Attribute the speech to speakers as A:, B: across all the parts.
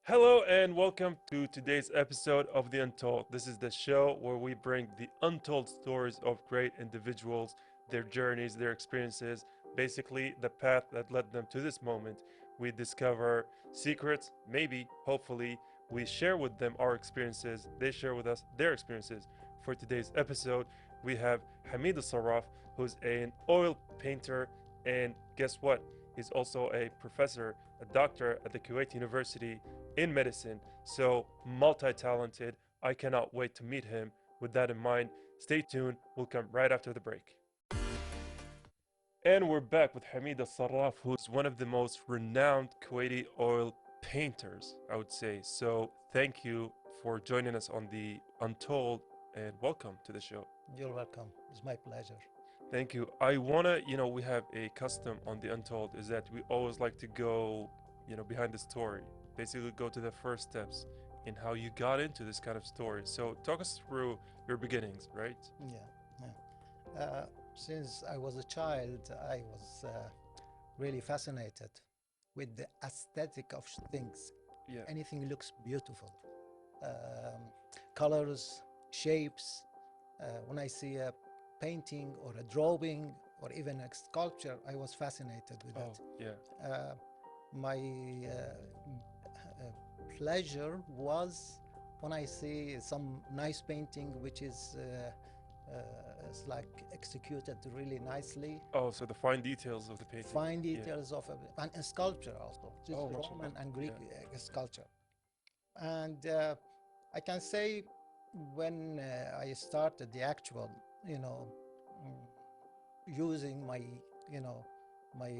A: Hello and welcome to today's episode of The Untold. This is the show where we bring the untold stories of great individuals, their journeys, their experiences, basically the path that led them to this moment. We discover secrets, maybe, hopefully, we share with them our experiences, they share with us their experiences. For today's episode, we have Hameed Alsarraf, who's an oil painter, and guess what? He's also a professor, a doctor at the Kuwait University in medicine, so multi-talented. I cannot wait to meet him. With that in mind, stay tuned. We'll come right after the break. And we're back with Hameed Alsarraf, who's one of the most renowned Kuwaiti oil painters, I would say. So thank you for joining us on the Untold and welcome to the show.
B: You're welcome. It's my pleasure.
A: Thank you. I wanna, we have a custom on the Untold is that we always like to go, behind the story. Basically go to the first steps in how you got into this kind of story. So talk us through your beginnings, right?
B: Since I was a child, I was really fascinated with the aesthetic of things.
A: Yeah.
B: Anything looks beautiful. Colors, shapes. When I see a painting or a drawing or even a sculpture, I was fascinated with it.
A: Yeah.
B: My pleasure was when I see some nice painting which is it's like executed really nicely.
A: Oh, so the fine details of the painting.
B: Fine details of and a sculpture also, just
A: mashallah.
B: Roman and Greek sculpture. And I can say when I started the actual, using my, my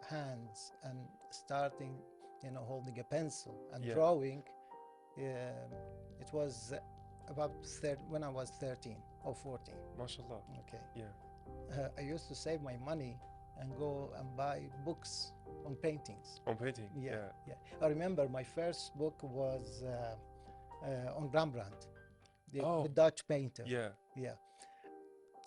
B: hands and starting, holding a pencil and drawing, it was about when I was 13 or 14.
A: Mashallah.
B: Okay.
A: Yeah.
B: I used to save my money and go and buy books on paintings.
A: On painting. Yeah.
B: I remember my first book was on Rembrandt, the Dutch painter.
A: Yeah.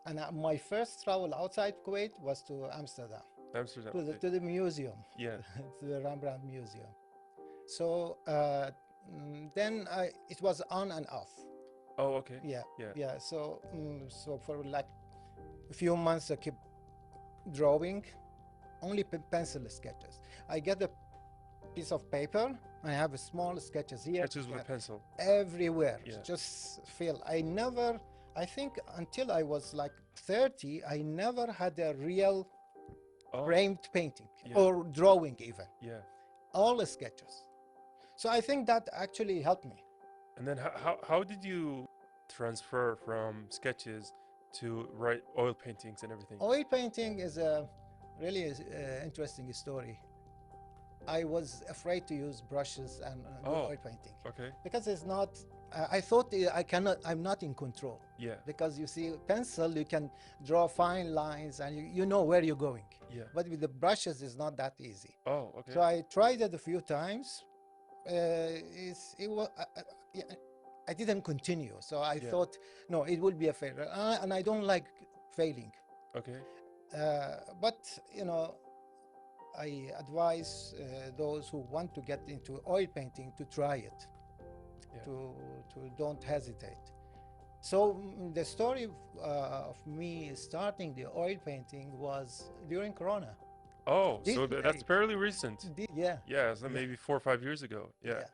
B: And my first travel outside Kuwait was to Amsterdam. To the museum.
A: Yeah.
B: To the Rembrandt Museum. So then it was on and off.
A: Oh, okay.
B: Yeah. So for like a few months I keep drawing, only pencil sketches. I get a piece of paper. I have a small sketches here.
A: Sketches with a pencil.
B: Everywhere.
A: Yeah.
B: Just feel. I think until I was like 30, I never had a real framed painting or drawing even.
A: Yeah.
B: All sketches. So I think that actually helped me.
A: And then how did you transfer from sketches to write oil paintings and everything?
B: Oil painting is a really interesting story. I was afraid to use brushes and do oil painting.
A: Okay.
B: Because it's not, I thought I'm not in control.
A: Yeah.
B: Because you see, pencil, you can draw fine lines and you know where you're going.
A: Yeah.
B: But with the brushes, it's not that easy.
A: Oh, okay.
B: So I tried it a few times. I didn't continue. So I thought, no, it will be a failure. And I don't like failing.
A: Okay.
B: But, I advise those who want to get into oil painting to try it, to don't hesitate. So the story of me starting the oil painting was during Corona.
A: Oh, so that's fairly recent.
B: Yeah,
A: so maybe 4 or 5 years ago. Yeah.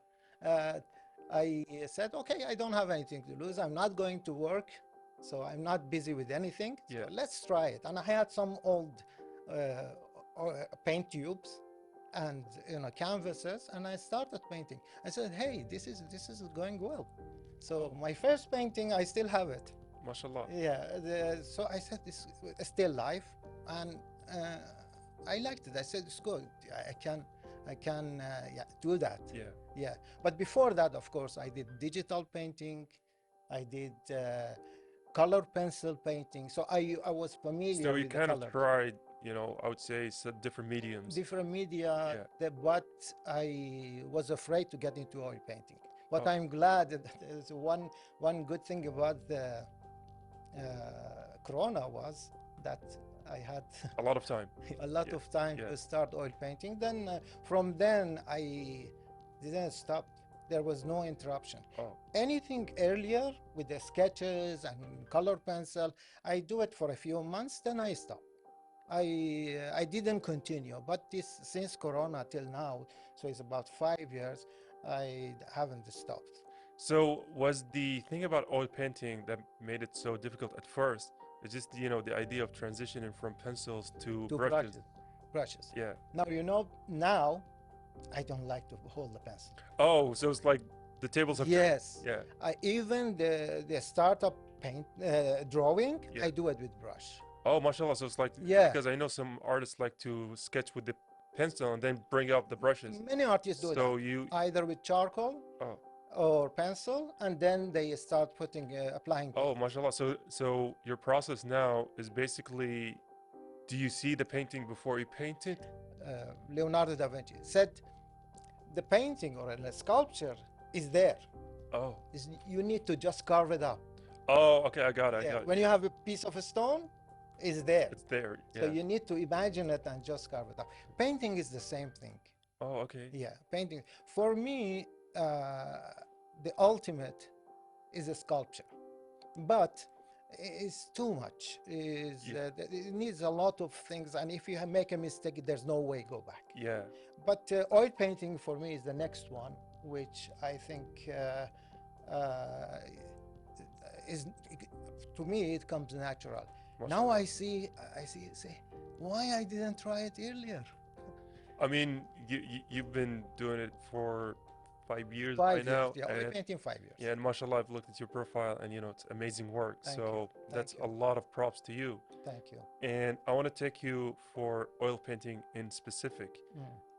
B: I said, okay, I don't have anything to lose. I'm not going to work, so I'm not busy with anything. So let's try it. And I had some old paint tubes and canvases, and I started painting. I said, hey, this is going well. So my first painting, I still have it.
A: Mashallah.
B: Yeah. So I said, this is still life, and I liked it. I said, it's good. I can do that. Yeah. But before that, of course, I did digital painting. I did color pencil painting. So I was familiar with the color.
A: So you kind of tried, I would say different mediums.
B: Different media, but I was afraid to get into oil painting. But I'm glad that there's one good thing about the Corona was that I had
A: a lot of time.
B: a lot of time to start oil painting. Then from then I didn't stop. There was no interruption.
A: Oh.
B: Anything earlier with the sketches and color pencil, I do it for a few months, then I stop. I didn't continue, but this since Corona till now, so it's about 5 years, I haven't stopped.
A: So was the thing about oil painting that made it so difficult at first, it's just, the idea of transitioning from pencils to
B: To
A: brushes.
B: brushes.
A: Yeah.
B: Now I don't like to hold the pencil.
A: Oh, so it's like the tables have
B: Yes.
A: Yeah.
B: Even the startup paint drawing,
A: Yeah.
B: I do it with brush.
A: Oh, mashallah. So it's like,
B: Yeah.
A: because I know some artists like to sketch with the pencil and then bring out the brushes.
B: Many artists do
A: So
B: that.
A: you,
B: Either with charcoal
A: oh,
B: or pencil, and then they start putting applying paint.
A: oh, mashallah. So your process now is basically, do you see the painting before you paint it?
B: Leonardo da Vinci said the painting or a sculpture is there.
A: Oh.
B: You need to just carve it up.
A: Oh, okay, I got it. I got it.
B: When you have a piece of a stone, it's there.
A: It's there. Yeah.
B: So you need to imagine it and just carve it up. Painting is the same thing.
A: Oh, okay.
B: Yeah, painting. For me, the ultimate is a sculpture, but it's too much. It needs a lot of things, and if you make a mistake, there's no way go back.
A: Yeah.
B: But oil painting for me is the next one, which I think is, to me, it comes natural. Now I see, say, why I didn't try it earlier?
A: I mean, you've been doing it for 5 years
B: 5
A: by
B: years,
A: now.
B: yeah, oil painting 5 years.
A: Yeah, and mashallah, I've looked at your profile and it's amazing work.
B: Thank
A: so
B: you.
A: that's
B: Thank
A: a lot of props to you.
B: Thank you.
A: And I want to take you for oil painting in specific,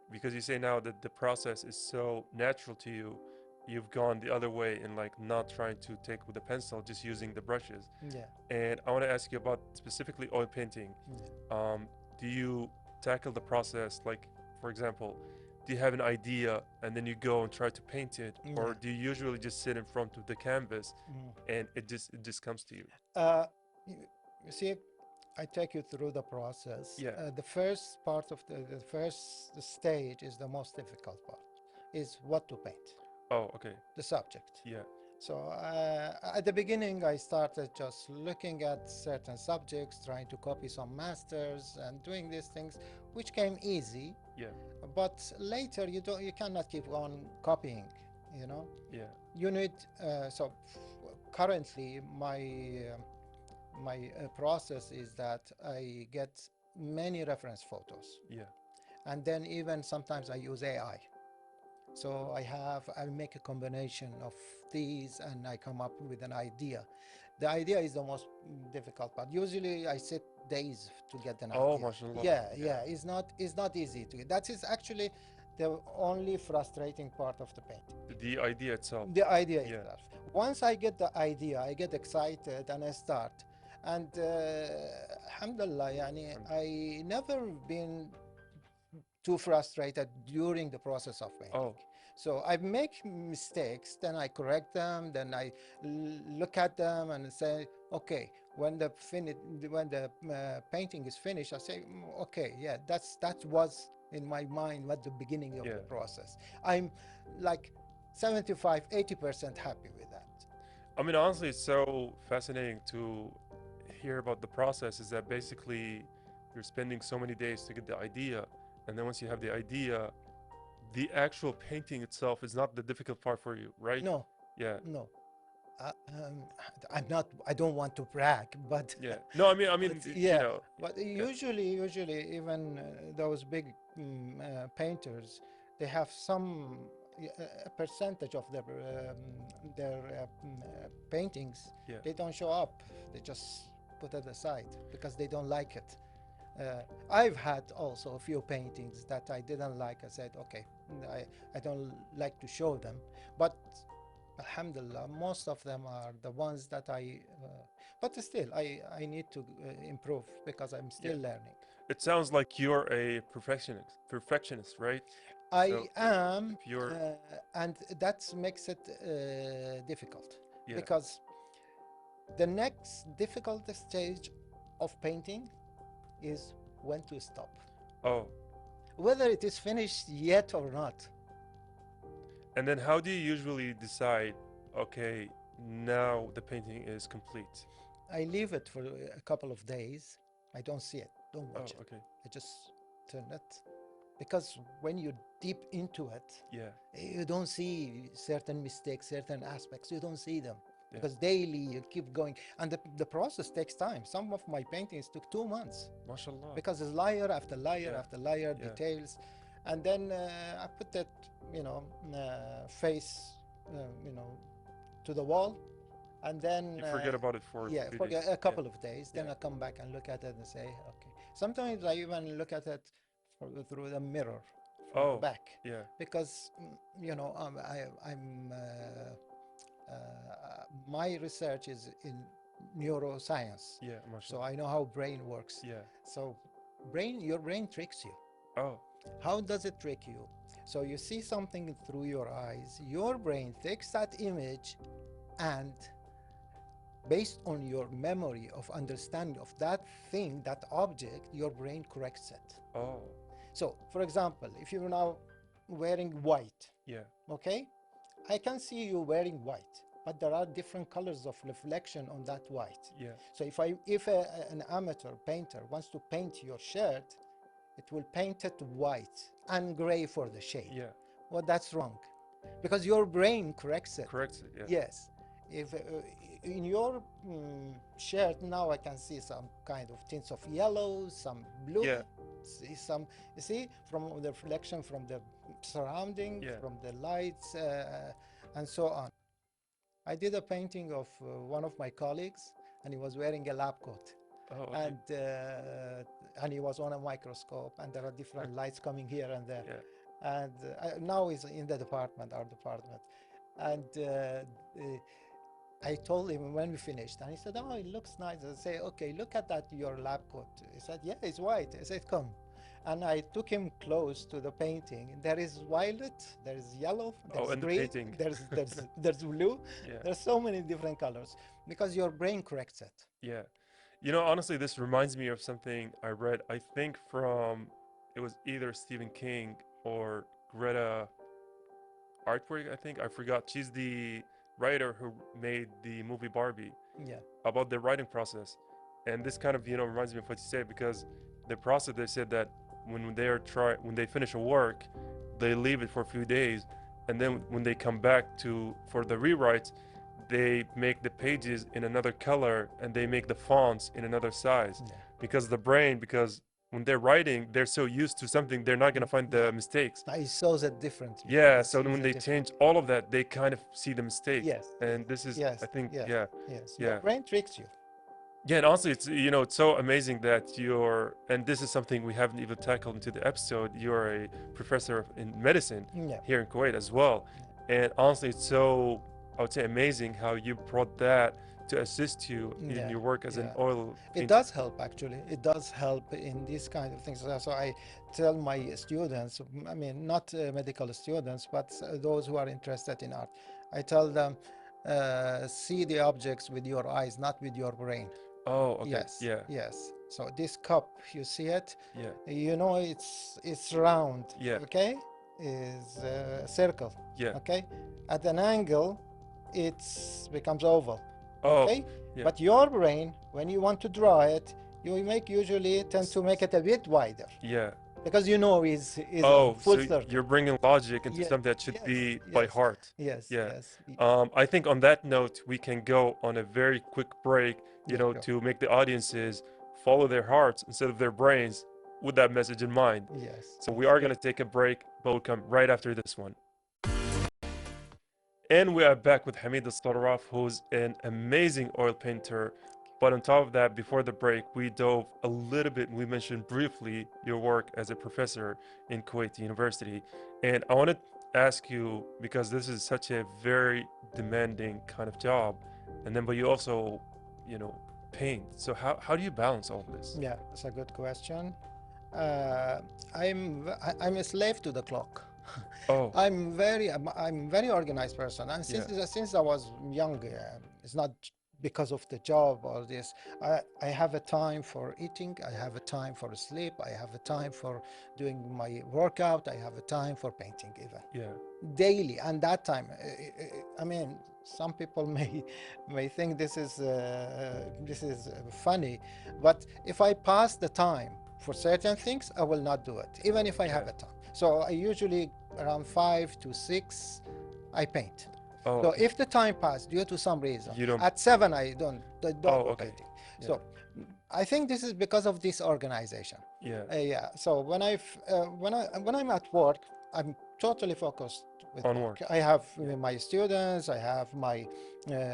A: because you say now that the process is so natural to you. You've gone the other way in like not trying to take with a pencil, just using the brushes.
B: Yeah.
A: And I want to ask you about specifically oil painting. Do you tackle the process like, for example, do you have an idea and then you go and try to paint it, or do you usually just sit in front of the canvas and it just comes to you?
B: You see, I take you through the process.
A: Yeah.
B: The first part of the first stage is the most difficult part, is what to paint.
A: Oh, okay.
B: The subject.
A: Yeah.
B: So at the beginning, I started just looking at certain subjects, trying to copy some masters and doing these things, which came easy.
A: Yeah.
B: But later, you cannot keep on copying.
A: Yeah.
B: You need. So currently, my process is that I get many reference photos.
A: Yeah.
B: And then even sometimes I use AI. So I make a combination of these and I come up with an idea. The idea is the most difficult part. Usually I sit days to get an idea.
A: Oh, mashallah.
B: Yeah. It's not easy to get. That is actually the only frustrating part of the painting.
A: The idea itself.
B: The idea itself. Once I get the idea, I get excited and I start. And alhamdulillah, I never been too frustrated during the process of painting.
A: Oh.
B: So I make mistakes, then I correct them, then I look at them and say, okay, when the painting is finished, I say, okay, yeah, that was in my mind at the beginning of the process. I'm like 75-80% happy with that.
A: I mean, honestly, it's so fascinating to hear about the process, is that basically you're spending so many days to get the idea, and then once you have the idea, the actual painting itself is not the difficult part for you, right?
B: No.
A: Yeah.
B: No. I don't want to brag, but
A: yeah. No, I mean,
B: yeah. But usually, even those big painters, they have some a percentage of their paintings.
A: Yeah.
B: They don't show up. They just put it aside because they don't like it. I've had also a few paintings that I didn't like. I said, okay, I don't like to show them, but alhamdulillah, most of them are the ones that but still, I need to improve because I'm still learning.
A: It sounds like you're a perfectionist, right?
B: I am, and that makes it difficult because the next difficult stage of painting is when to stop.
A: Oh.
B: Whether it is finished yet or not.
A: And then how do you usually decide, okay, now the painting is complete?
B: I leave it for a couple of days. I don't see it, don't watch it.
A: Okay.
B: I just turn it. Because when you're deep into it,
A: Yeah.
B: you don't see certain mistakes, certain aspects, you don't see them.
A: Yeah.
B: Because daily you keep going. And the process takes time. Some of my paintings took 2 months.
A: MashaAllah.
B: Because it's layer after layer
A: Yeah.
B: after layer,
A: Yeah.
B: details. And then I put that, face, to the wall. And then
A: You forget about it for
B: yeah,
A: a few
B: for
A: days.
B: a couple of days. Then
A: Yeah.
B: I come back and look at it and say, okay. Sometimes I even look at it through the mirror from the back.
A: Yeah.
B: Because my research is in neuroscience.
A: Yeah,
B: So
A: mashallah.
B: I know how brain works.
A: Yeah.
B: So your brain tricks you.
A: Oh.
B: How does it trick you? So you see something through your eyes, your brain takes that image, and based on your memory of understanding of that thing, that object, your brain corrects it.
A: Oh.
B: So for example, if you're now wearing white,
A: Yeah.
B: okay, I can see you wearing white, but there are different colors of reflection on that white.
A: Yeah.
B: So if an amateur painter wants to paint your shirt, it will paint it white and gray for the shade.
A: Yeah.
B: Well, that's wrong, because your brain corrects it.
A: Corrects it. Yeah.
B: Yes. If in your shirt now I can see some kind of tints of yellow, some blue,
A: Yeah.
B: you see, from the reflection from the surrounding,
A: Yeah.
B: from the lights, and so on. I did a painting of one of my colleagues, and he was wearing a lab coat.
A: Oh. Okay.
B: And he was on a microscope, and there are different lights coming here and there.
A: Yeah.
B: And now he's in the department, our department. And I told him when we finished, and he said, "Oh, it looks nice." I say, "Okay, look at that, your lab coat." He said, "Yeah, it's white." I said, "Come." And I took him close to the painting. There is violet, there is yellow, there's
A: in the
B: green,
A: painting.
B: there's blue.
A: Yeah.
B: There's so many different colors because your brain corrects it.
A: Yeah. You know, honestly, this reminds me of something I read, I think it was either Stephen King or Greta Artwork, I think. I forgot. She's the writer who made the movie Barbie.
B: Yeah.
A: About the writing process. And this kind of, reminds me of what you said, because the process, they said that when they finish a work, they leave it for a few days, and then when they come back for the rewrites, they make the pages in another color and they make the fonts in another size.
B: Yeah.
A: Because when they're writing, they're so used to something, they're not going to find the mistakes.
B: It shows it differently.
A: Yeah, so when they change all of that, they kind of see the mistakes.
B: Yes.
A: And this is, I think,
B: Yes.
A: Yeah.
B: Your brain tricks you.
A: Yeah, and honestly, it's so amazing that and this is something we haven't even tackled into the episode, you're a professor in medicine here in Kuwait as well. And honestly, it's so, I would say, amazing how you brought that to assist you in your work as an oil painter.
B: It does help, actually. It does help in these kind of things. So I tell my students, I mean, not medical students, but those who are interested in art, I tell them, see the objects with your eyes, not with your brain.
A: Oh, okay.
B: Yes.
A: Yeah.
B: Yes. So this cup, you see it?
A: Yeah.
B: You know, it's round.
A: Yeah.
B: Okay? Is a circle.
A: Yeah.
B: Okay? At an angle, it becomes oval.
A: Oh.
B: Okay?
A: Yeah.
B: But your brain, when you want to draw it, you usually tend to make it a bit wider.
A: Yeah.
B: Because is
A: oh,
B: full
A: so
B: circle.
A: You're bringing logic into something that should be by heart.
B: Yes.
A: Yeah.
B: Yes.
A: I think on that note, we can go on a very quick break,
B: sure.
A: to make the audiences follow their hearts instead of their brains with that message in mind.
B: Yes.
A: So we are going to take a break, but we'll come right after this one. And we are back with Hameed Alsarraf, who's an amazing oil painter. But on top of that, before the break, we dove a little bit, we mentioned briefly your work as a professor in Kuwait University. And I want to ask you, because this is such a very demanding kind of job, but you also, paint. So how do you balance all of this?
B: Yeah, that's a good question. I'm a slave to the clock.
A: Oh.
B: I'm very organized person, and since I was young, it's not because of the job or this. I have a time for eating, I have a time for sleep, I have a time for doing my workout, I have a time for painting even.
A: Yeah.
B: daily. And that time, I mean, some people may think this is funny, but if I pass the time for certain things, I will not do it, even if I have a time. So I usually around 5 to 6, I paint.
A: Oh,
B: So
A: okay.
B: if the time passed due to some reason,
A: You don't.
B: at 7 I don't
A: Oh,
B: go
A: okay.
B: painting. So I think this is because of this organization.
A: Yeah.
B: Yeah. So when I'm at work, I'm totally focused with
A: On work.
B: I have my students, I have my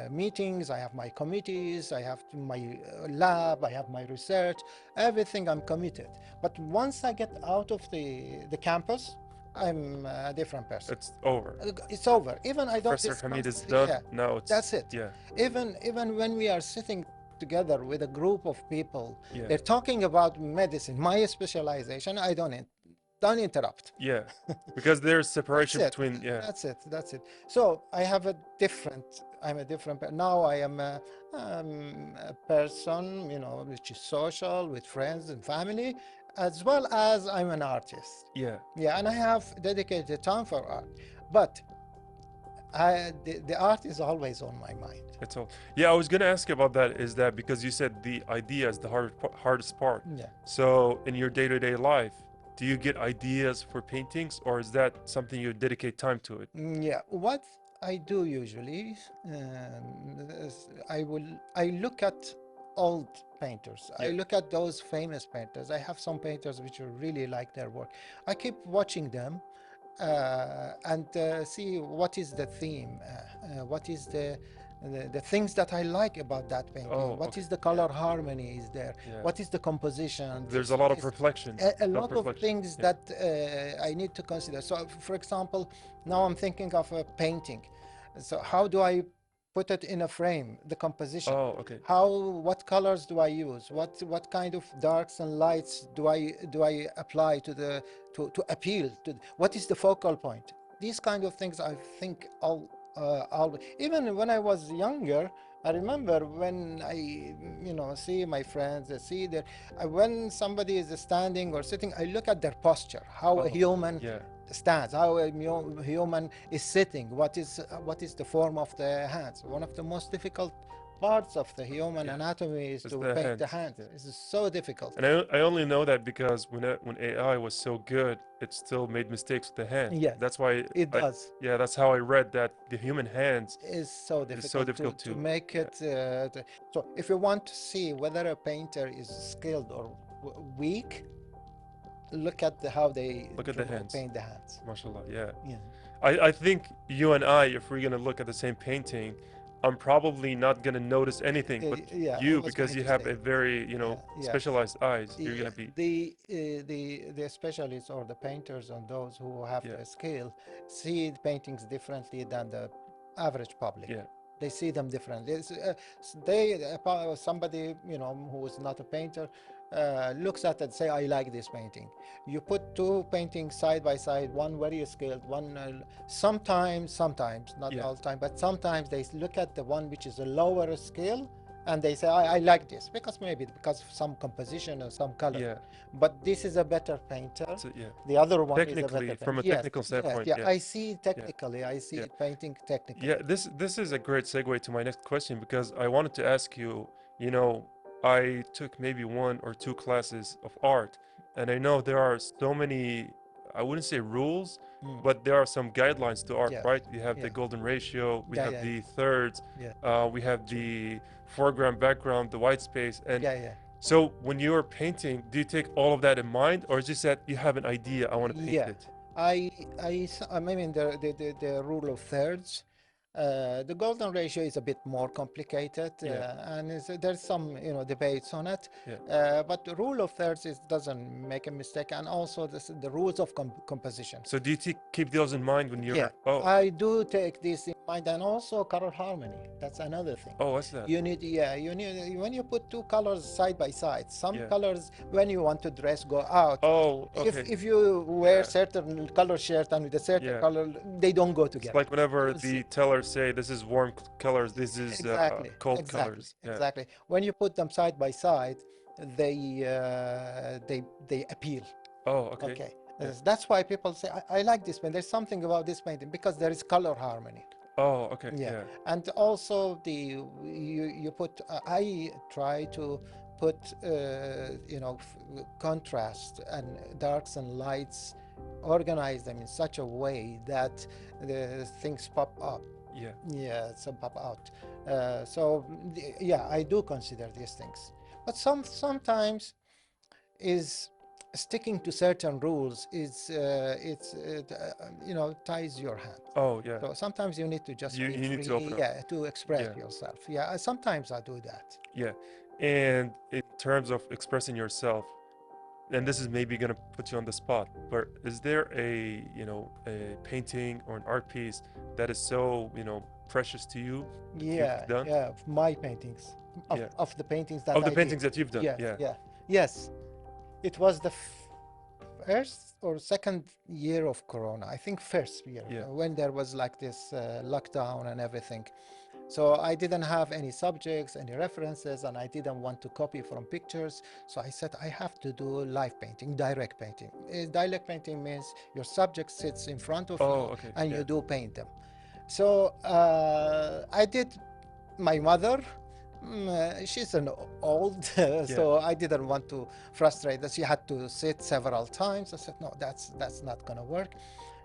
B: meetings, I have my committees, I have my lab, I have my research, everything I'm committed. But once I get out of the campus, I'm a different person.
A: It's over.
B: It's over. Even I don't
A: Professor Hameed is
B: discuss.
A: done.
B: Yeah,
A: Now it's.
B: that's it.
A: Yeah.
B: Even when we are sitting together with a group of people,
A: Yeah.
B: they're talking about medicine, my specialization, I don't interrupt.
A: Yeah. Because there's separation
B: That's it.
A: between. Yeah.
B: That's it. So I'm a different now I am a person, which is social with friends and family, as well as I'm an artist.
A: Yeah.
B: Yeah, and I have dedicated time for art, but the art is always on my mind.
A: It's all. Yeah, I was gonna ask you about that. Is that because you said the idea is the hardest part?
B: Yeah.
A: So in your day-to-day life, do you get ideas for paintings, or is that something you dedicate time to it?
B: Yeah, what I do usually, I look at old painters. I look at those famous painters. I have some painters which I really like their work. I keep watching them and see what is the theme, what is the things that I like about that painting.
A: Oh,
B: What
A: okay.
B: is the color harmony is there?
A: Yeah.
B: What is the composition?
A: There's a lot of reflection.
B: A lot of things that I need to consider. So, for example, now I'm thinking of a painting. So how do I put it in a frame? The composition.
A: Oh, okay.
B: What colors do I use? What kind of darks and lights do I apply to appeal to? What is the focal point? These kind of things I think even when I was younger, I remember when I see my friends, I see their when somebody is standing or sitting, I look at their posture, how a human stands, how a human is sitting, what is the form of the hands. One of the most difficult parts of the human anatomy is to paint the hands. It's so difficult.
A: And I only know that because when AI was so good, it still made mistakes with the hand.
B: Yeah,
A: that's why
B: it does.
A: Yeah, that's how I read that the human hands
B: is so difficult,
A: to
B: make it. So if you want to see whether a painter is skilled or weak, look at how they paint the hands.
A: MashaAllah, yeah.
B: Yeah.
A: I think you and I, if we're gonna look at the same painting, I'm probably not gonna notice anything, but you, because you have a very specialized eyes, you're gonna be
B: the specialists or the painters and those who have the skill see the paintings differently than the average public.
A: Yeah.
B: They see them differently. Somebody who is not a painter looks at it and say, I like this painting. You put two paintings side by side, one very skilled, one sometimes, not all the time, but sometimes they look at the one which is a lower skill and they say, I like this, because of some composition or some color.
A: Yeah.
B: But this is a better painter.
A: So,
B: the other one is a
A: technically,
B: better
A: from a technical standpoint.
B: Yeah, I see technically. I see painting technically.
A: Yeah, this is a great segue to my next question, because I wanted to ask you, I took maybe 1 or 2 classes of art, and I know there are so many, I wouldn't say rules, but there are some guidelines to art, right? You have the golden ratio, we have the thirds, we have the foreground, background, the white space, and so when you're painting, do you take all of that in mind, or is it just that you have an idea, I want to paint it?
B: I mean the rule of thirds. The golden ratio is a bit more complicated, and there's some debates on it. But the rule of thirds doesn't make a mistake, and also the rules of composition.
A: So do you keep those in mind when you're?
B: Yeah, I do take this in mind, and also color harmony. That's another thing.
A: Oh, what's that?
B: You need when you put two colors side by side. Some colors, when you want to dress, go out.
A: Oh, okay.
B: If you wear certain color shirt and with a certain color, they don't go together.
A: It's like whenever the teller say this is warm colors, this is cold colors.
B: Exactly. When you put them side by side, they appeal.
A: Oh, okay.
B: That's why people say, I like this painting. There's something about this painting because there is color harmony.
A: Oh, okay.
B: Yeah. And also you put, I try to put, contrast and darks and lights, organize them in such a way that the things pop up.
A: Yeah.
B: Yeah, so pop out. Yeah, I do consider these things. But sometimes is sticking to certain rules is ties your hand.
A: Oh, yeah.
B: So sometimes you need to just
A: You
B: be
A: need
B: free,
A: to open up.
B: to express yourself. Yeah, sometimes I do that.
A: Yeah. And in terms of expressing yourself, and this is maybe gonna put you on the spot, but is there a painting or an art piece that is so precious to you that you've done?
B: Yeah, my paintings, of the paintings that
A: of the
B: I
A: paintings
B: did.
A: that you've done.
B: Yes, it was the first or second year of Corona, I think first year, when there was like this lockdown and everything. So I didn't have any subjects, any references, and I didn't want to copy from pictures. So I said, I have to do live painting, direct painting. Direct painting means your subject sits in front of you and you do paint them. So I did my mother. She's an old, so I didn't want to frustrate her. She had to sit several times. I said, no, that's not gonna work.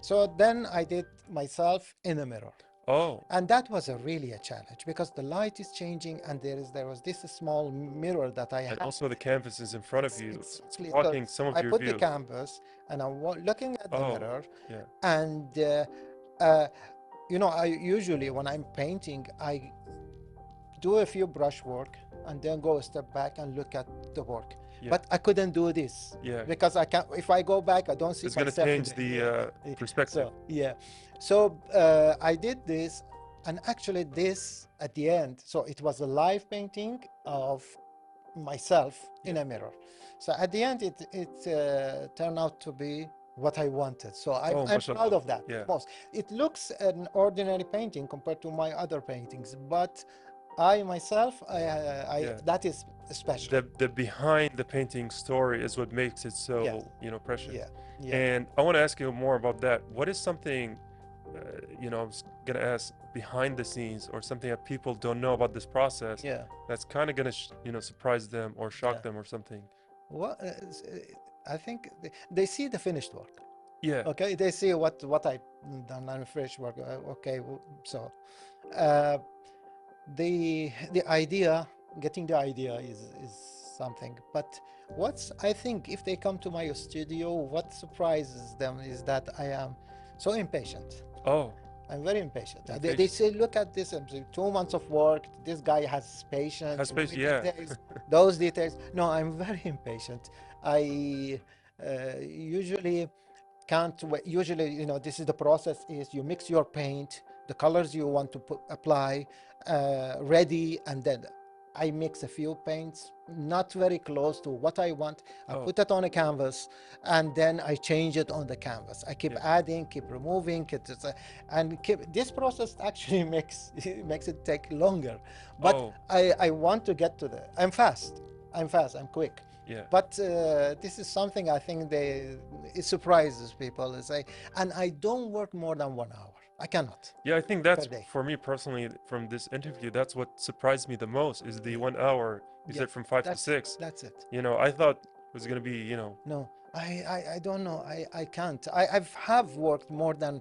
B: So then I did myself in a mirror.
A: Oh.
B: And that was really a challenge because the light is changing and there was this small mirror that I had.
A: And also the canvas is in front of you.
B: Exactly.
A: It's blocking some of your
B: I
A: views.
B: put the canvas and I'm looking at the mirror.
A: Yeah.
B: And, I usually, when I'm painting, I do a few brush work and then go a step back and look at the work. But I couldn't do this because I can't. If I go back, I don't see myself.
A: It's going to change the perspective.
B: So I did this, and actually this at the end. So it was a live painting of myself in a mirror. So at the end, it turned out to be what I wanted. So I'm proud of that. Most. It looks an ordinary painting compared to my other paintings, but I myself, that is special.
A: The behind the painting story is what makes it so precious.
B: Yeah.
A: And I want to ask you more about that. What is something I was gonna ask behind the scenes, or something that people don't know about this process that's kind of gonna surprise them or shock them or something?
B: Well, I think they see the finished work.
A: Okay,
B: they see what I done on finished work. Okay, so the idea, getting the idea is something. But I think if they come to my studio, what surprises them is that I am so impatient.
A: Oh.
B: I'm very impatient. They say, look at this, 2 months of work. This guy has patience. Details, those details. No, I'm very impatient. I usually can't wait. Usually, this is the process: is you mix your paint, the colors you want to apply, ready, and then I mix a few paints, not very close to what I want. I put it on a canvas, and then I change it on the canvas. I keep adding, keep removing, this process actually makes it take longer. But I want to get to I'm fast, I'm quick. But this is something I think it surprises people. And I don't work more than 1 hour. I cannot.
A: Yeah, I think that's, for me personally, from this interview, that's what surprised me the most, is the 1 hour. You said from 5 to 6.
B: That's it.
A: I thought it was going to be,
B: No, I don't know. I can't. I have worked more than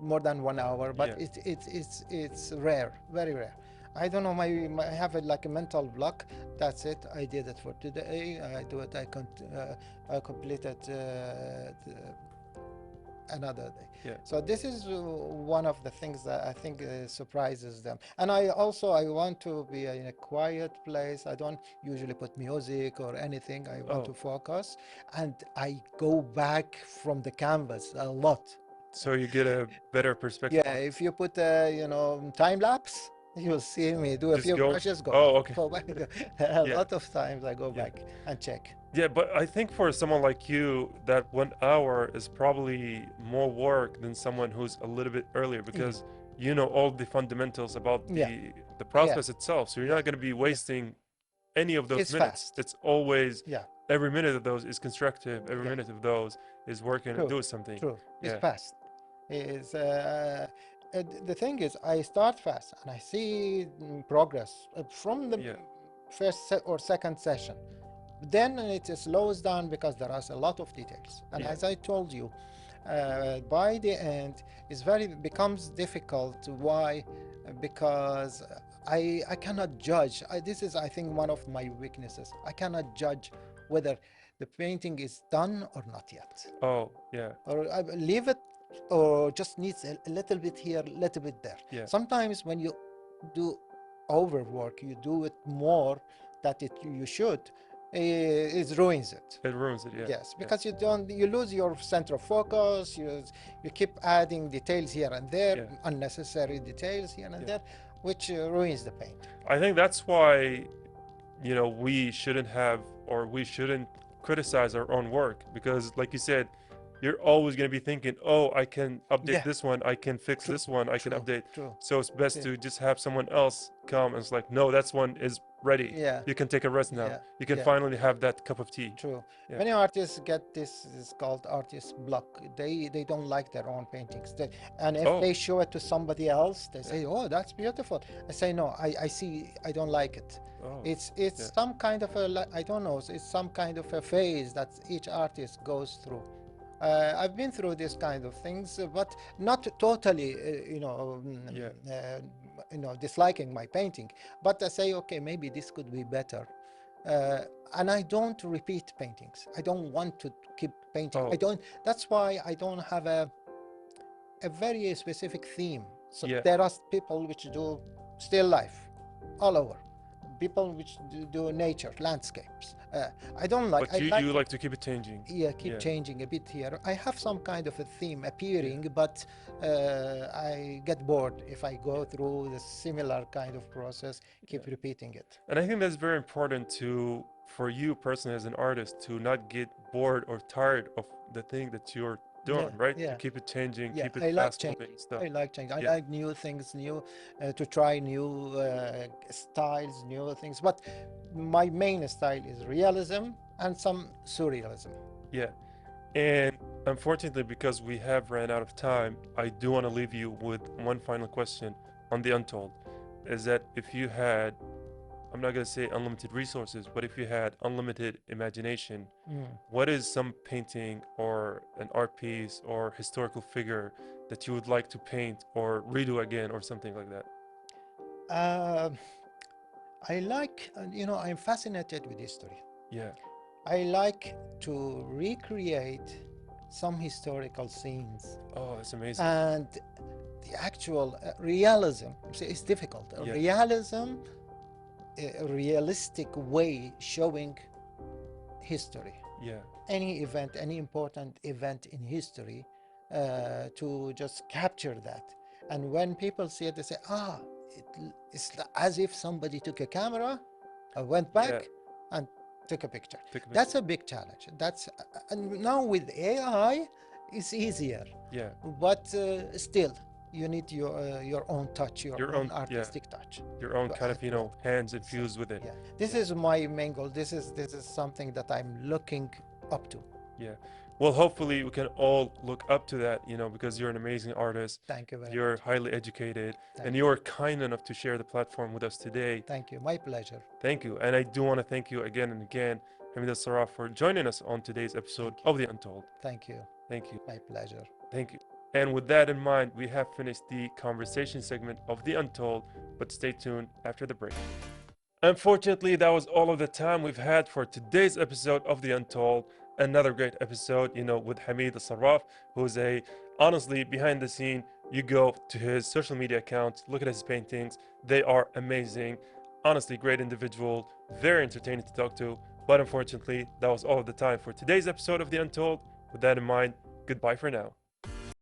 B: 1 hour, but it's rare, very rare. I don't know. I have like a mental block. That's it. I did it for today. I do it. I completed another day. So this is one of the things that I think surprises them. And I want to be in a quiet place. I don't usually put music or anything. I want to focus, and I go back from the canvas a lot.
A: So you get a better perspective.
B: Yeah, if you put time lapse, you'll see me do a few brushes, go back. A lot of times I go back and check.
A: Yeah, but I think for someone like you, that 1 hour is probably more work than someone who's a little bit earlier, because you know all the fundamentals about the process itself. So you're not going to be wasting any of those minutes.
B: Fast.
A: It's always every minute of those is constructive. Every minute of those is working and doing something.
B: True. It's
A: Yeah.
B: fast. Is the thing is, I start fast and I see progress from the
A: Yeah.
B: first or second session. Then it slows down because there are a lot of details. And
A: Yeah.
B: as I told you, by the end, becomes difficult. Why? Because I cannot judge. This is, I think, one of my weaknesses. I cannot judge whether the painting is done or not yet.
A: Oh, yeah.
B: Or I leave it, or just needs a little bit here, a little bit there.
A: Yeah.
B: Sometimes when you do overwork, you do it more that you should, it ruins it.
A: It ruins it, yeah.
B: Yes, because you lose your center of focus. You keep adding details here and there, unnecessary details here and there, which ruins the paint.
A: I think that's why, you know, we shouldn't criticize our own work, because like you said, you're always going to be thinking, oh, I can update this one, I can fix this one, I can update. So it's best to just have someone else come and it's like, no, that one is ready.
B: Yeah.
A: You can take a rest now. You can finally have that cup of tea.
B: True. Many artists get this is called artist block. They don't like their own paintings. And if they show it to somebody else, they say, oh, that's beautiful. I say, no, I see, I don't like it.
A: Oh,
B: it's some kind of I don't know, it's some kind of a phase that each artist goes through. I've been through this kind of things, but not totally, disliking my painting. But I say, okay, maybe this could be better. And I don't repeat paintings. I don't want to keep painting. That's why I don't have a very specific theme. So there are people which do still life all over. People which do nature, landscapes. I don't like.
A: But you like to keep it changing.
B: Yeah, changing a bit here. I have some kind of a theme appearing, but I get bored if I go through the similar kind of process, keep repeating it.
A: And I think that's very important for you personally as an artist, to not get bored or tired of the thing that you're doing, right? To keep it changing, keep it fast-moving stuff.
B: I like change. I like new things, to try new styles, new things. But my main style is realism and some surrealism.
A: Yeah. And unfortunately, because we have ran out of time, I do want to leave you with one final question on the Untold. Is that if you had, I'm not going to say unlimited resources, but if you had unlimited imagination, what is some painting or an art piece or historical figure that you would like to paint or redo again or something like that?
B: I like, I'm fascinated with history.
A: Yeah.
B: I like to recreate some historical scenes.
A: Oh, that's amazing.
B: And the actual realism, it's difficult. Realism, a realistic way showing history.
A: Yeah.
B: Any event, any important event in history, to just capture that. And when people see it, they say, it's as if somebody took a camera, went back and took a picture. That's a big challenge. And now with AI, it's easier.
A: Yeah.
B: But still, you need your own touch, your own artistic touch,
A: your own kind of hands infused with it.
B: Yeah, this is my main goal. This is something that I'm looking up to.
A: Yeah, well, hopefully we can all look up to that, because you're an amazing artist.
B: Thank you very much.
A: You're highly educated, and you are kind enough to share the platform with us today.
B: Thank you, my pleasure.
A: Thank you, and I do want to thank you again and again, Hameed Alsarraf, for joining us on today's episode of The Untold.
B: Thank you.
A: Thank you.
B: My pleasure.
A: Thank you. And with that in mind, we have finished the conversation segment of The Untold, but stay tuned after the break. Unfortunately, that was all of the time we've had for today's episode of The Untold. Another great episode, with Hameed Alsarraf, who's honestly, behind the scene. You go to his social media accounts, look at his paintings. They are amazing. Honestly, great individual, very entertaining to talk to. But unfortunately, that was all of the time for today's episode of The Untold. With that in mind, goodbye for now.